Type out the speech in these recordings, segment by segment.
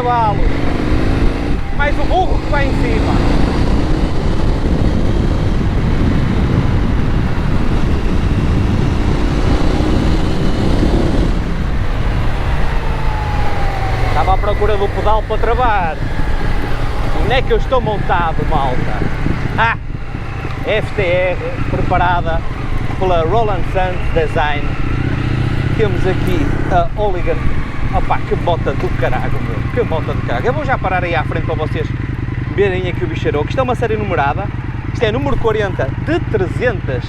cavalos, mais o burro que vai em cima. Estava à procura do pedal para travar. Onde é que eu estou montado, malta? Ah! FTR, preparada pela Roland Sands Design. Temos aqui a Hooligan. Opa, que bota do caralho, meu. Que bota do caralho. Eu vou já parar aí à frente para vocês verem aqui o bicharoco. Isto é uma série numerada. Isto é número 40 de 300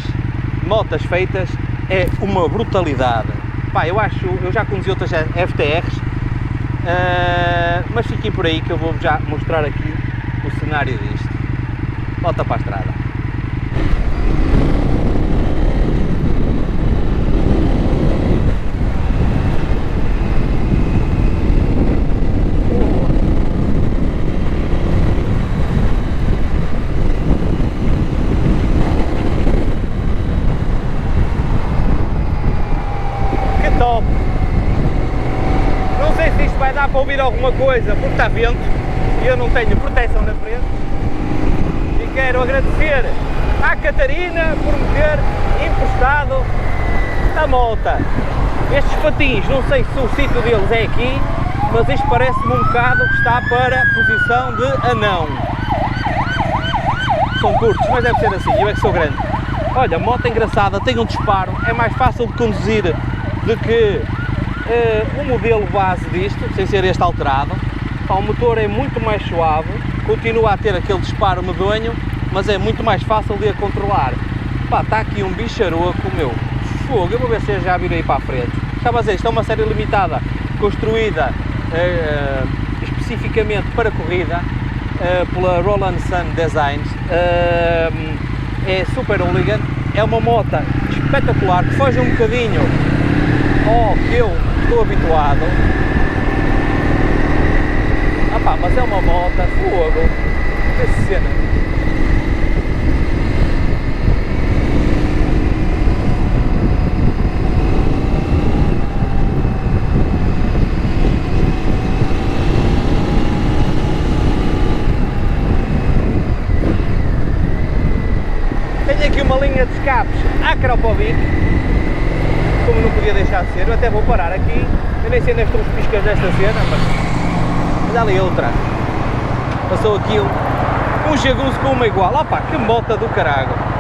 motas feitas. É uma brutalidade. Pá, eu já conduzi outras FTRs. Mas fiquem por aí que eu vou já mostrar aqui o cenário disto. Volta para a estrada. Que top! Não sei se isto vai dar para ouvir alguma coisa porque está vento e eu não tenho proteção na frente. E quero agradecer à Catarina por me ter emprestado a moto. Estes patins, não sei se o sítio deles é aqui, mas isto parece-me um bocado que está para posição de anão. São curtos, mas deve ser assim, eu é que sou grande. Olha, moto engraçada, tem um disparo, é mais fácil de conduzir do que o modelo base disto, sem ser este alterado. O motor é muito mais suave, continua a ter aquele disparo medonho, mas é muito mais fácil de a controlar. Pá, está aqui um bicharoco, meu, fogo, eu vou ver se eu já viro aí para a frente. Estava a dizer, isto é uma série limitada, construída especificamente para corrida, pela Roland Sands Designs. É super Hooligan, é uma moto espetacular, que foge um bocadinho ao que eu estou habituado. Ah pá, mas é uma moto, fogo, que cena. Tenho aqui uma linha de escapes à Krapovic, como não podia deixar de ser. Eu até vou parar aqui, eu nem sei onde estão os piscas desta cena, mas ali outra. Passou aqui um jagunço com uma igual. Opa, que moto do caralho!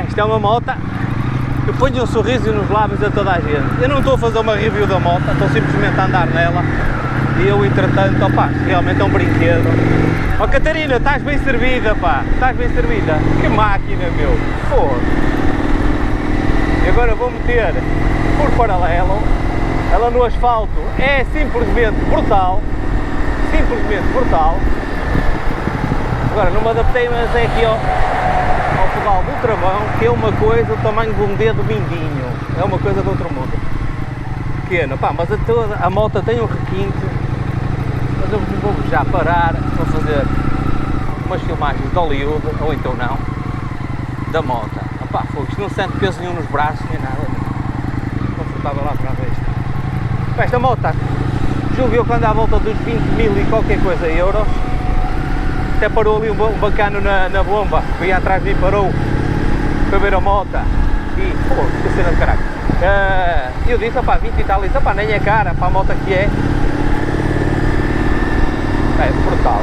Isto é uma moto que põe um sorriso nos lábios a toda a gente. Eu não estou a fazer uma review da moto, estou simplesmente a andar nela e eu, entretanto, opá, realmente é um brinquedo. Ó Catarina, estás bem servida, pá, estás bem servida. Que máquina, meu, foda. E agora vou meter por paralelo, ela no asfalto é simplesmente brutal, Agora não me adaptei, mas é aqui ao pedal do travão, que é uma coisa do tamanho de um dedo mindinho, é uma coisa de outro mundo. pequeno, pá, mas a moto tem um requinte, mas eu vou já parar para fazer umas filmagens de Hollywood, ou então não, da moto. Pá, isto não sente peso nenhum nos braços, nem nada, confortável lá para ver isto. Esta moto, julgo eu que anda à volta dos 20 mil e qualquer coisa euros, até parou ali um bacano na bomba, veio atrás de mim, parou para ver a moto, e, pô, que cena de caralho. Eu disse, opá, 20 e tal, disse, opá, nem é cara para a moto que é brutal.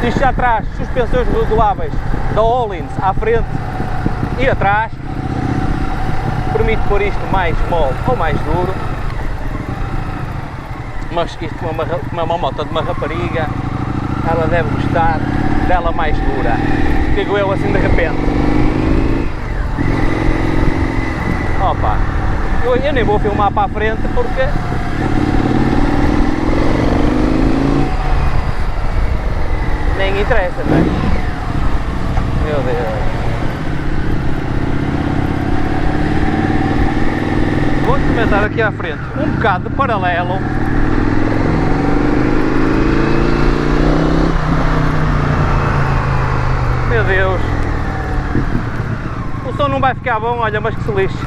Isto já traz suspensões reguláveis da Öhlins à frente e atrás, permite pôr isto mais mole ou mais duro, mas isto como é uma moto de uma rapariga, ela deve gostar dela mais dura, digo eu assim de repente. Opa, eu nem vou filmar para a frente porque nem interessa, não é? Meu Deus. Vou experimentar aqui à frente um bocado de paralelo. Meu Deus. O som não vai ficar bom, olha, mas que se lixe.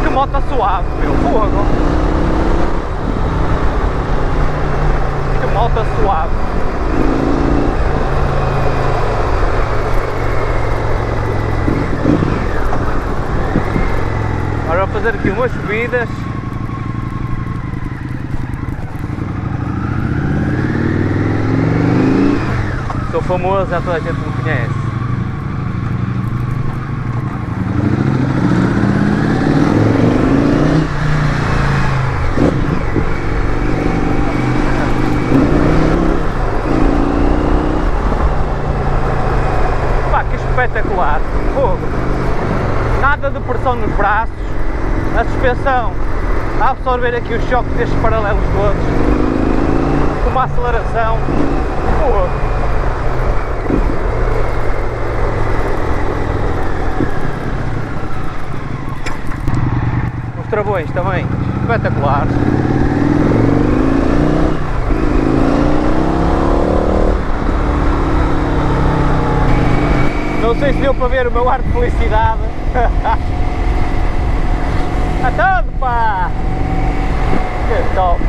Que moto suave, meu, fogo. Que moto suave. Agora vou fazer aqui umas subidas. Sou famoso, já toda a gente me conhece. Pá, que espetacular! Fogo! Nada de pressão nos braços, a suspensão a absorver aqui os choques destes paralelos todos, com uma aceleração. Fogo! Os travões também espetaculares. Não sei se deu para ver o meu ar de felicidade. A todo, pá! Que top!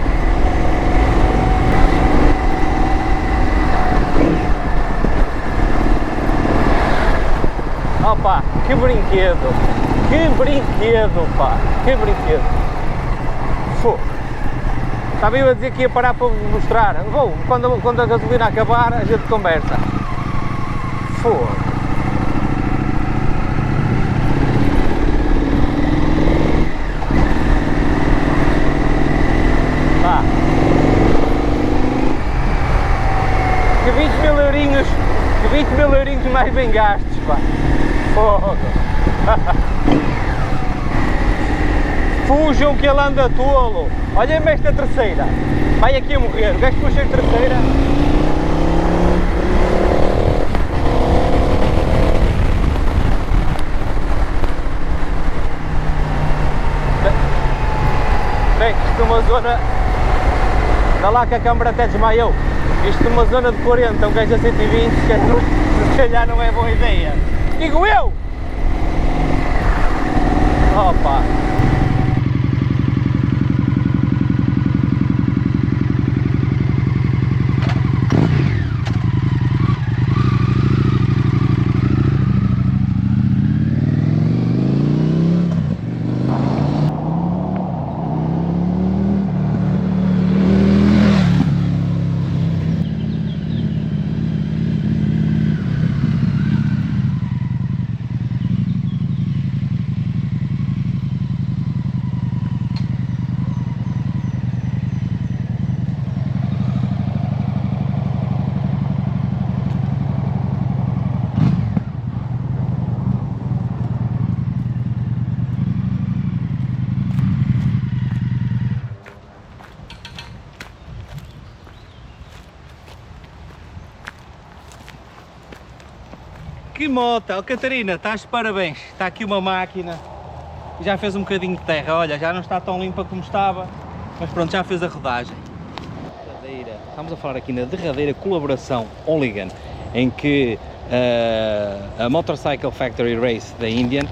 Opa, que brinquedo! Que brinquedo, pá! Que brinquedo! Fogo! Estava eu a dizer que ia parar para vos mostrar. Vou, quando a gasolina acabar, a gente conversa. Fogo! Pá! Que 20 mil eurinhos, que 20 mil eurinhos mais bem gastos, pá! Fogo! Fujam que ele anda tolo! Olhem-me esta terceira! Vai aqui a morrer! O gajo puxa a terceira! Bem, isto é uma zona... Dá lá que a câmara até desmaiou! Isto é uma zona de 40, um gajo a 120, se calhar não é boa ideia! Digo eu! Opa! que moto! Oh, Catarina, estás de parabéns. Está aqui uma máquina. Já fez um bocadinho de terra. Olha, já não está tão limpa como estava. Mas pronto, já fez a rodagem. Estamos a falar aqui na derradeira colaboração Hooligan, em que a Motorcycle Factory Race da Indian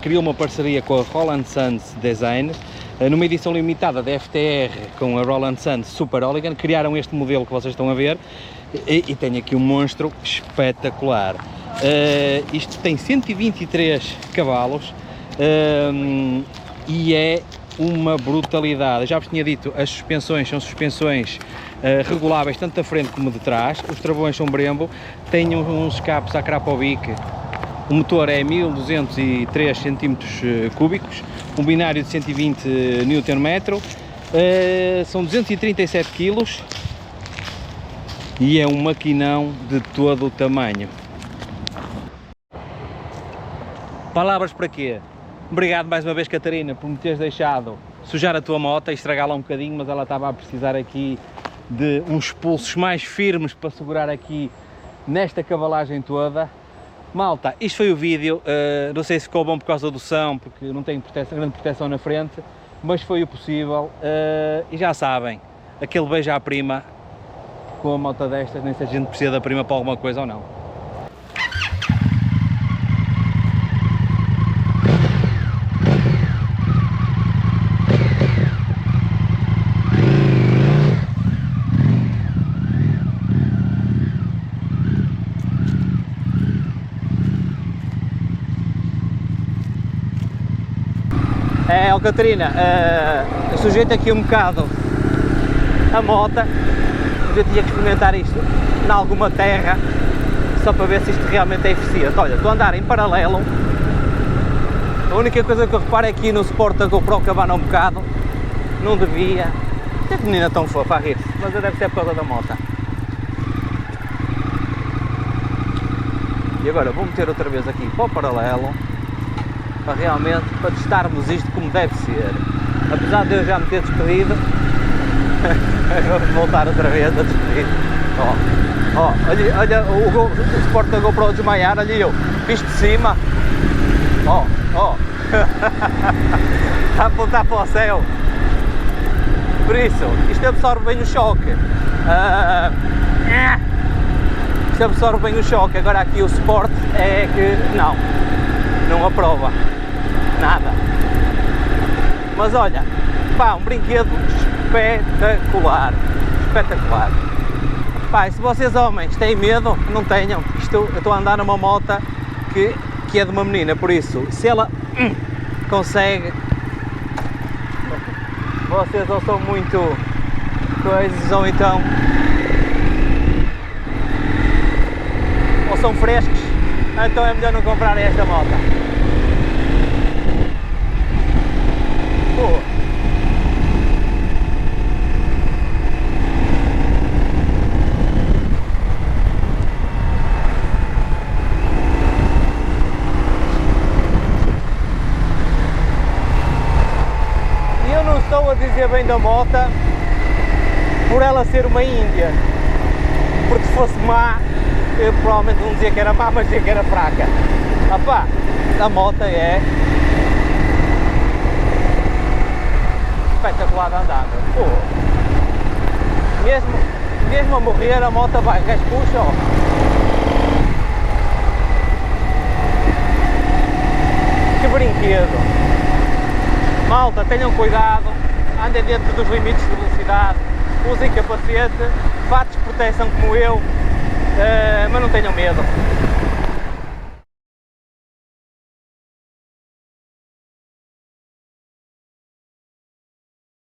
criou uma parceria com a Roland Sands Design, numa edição limitada da FTR com a Roland Sands Super Hooligan. Criaram este modelo que vocês estão a ver e tem aqui um monstro espetacular. Isto tem 123 cavalos e é uma brutalidade. Eu já vos tinha dito, as suspensões são suspensões reguláveis tanto da frente como de trás, os travões são Brembo, tem uns escapes a Krapovic, o motor é 1203 cm3, um binário de 120 Nm, são 237 kg e é um maquinão de todo o tamanho. Palavras para quê? Obrigado mais uma vez, Catarina, por me teres deixado sujar a tua moto e estragá-la um bocadinho, mas ela estava a precisar aqui de uns pulsos mais firmes para segurar aqui nesta cavalagem toda. Malta, isto foi o vídeo, não sei se ficou bom por causa do som, porque não tem grande proteção na frente, mas foi o possível, e já sabem, aquele beijo à prima com a moto destas, nem se a gente precisa da prima para alguma coisa ou não. Ó Catarina, sujeito aqui um bocado a moto, eu tinha que experimentar isto em alguma terra, só para ver se isto realmente é eficiente. Olha, estou a andar em paralelo, a única coisa que eu reparo é que no suporte da GoPro cabana um bocado, não devia, que menina tão fofa a rir-se, mas deve ser por causa da moto. E agora vou meter outra vez aqui para o paralelo, para realmente, para testarmos isto como deve ser. Apesar de eu já me ter despedido, vamos voltar outra vez a despedir. Olha o suporte da GoPro desmaiar, olha eu, visto de cima, está a apontar para o céu. Por isso, isto absorve bem o choque. Isto absorve bem o choque, agora aqui o suporte é que não aprova nada. Mas olha, pá, um brinquedo espetacular, espetacular. Pá, e se vocês homens têm medo, não tenham, eu estou a andar numa moto que é de uma menina, por isso, se ela consegue, vocês ou são muito coisas, ou então ou são frescos, então é melhor não comprar esta moto. E eu não estou a dizer bem da moto por ela ser uma Índia, porque se fosse má, eu provavelmente não dizia que era má, mas dizia que era fraca. Opá, a moto é espetacular de andar. Pô, mesmo a morrer a moto vai, puxa, ó. Que brinquedo. Malta, tenham cuidado, andem dentro dos limites de velocidade, usem capacete, fatos de proteção como eu, mas não tenham medo.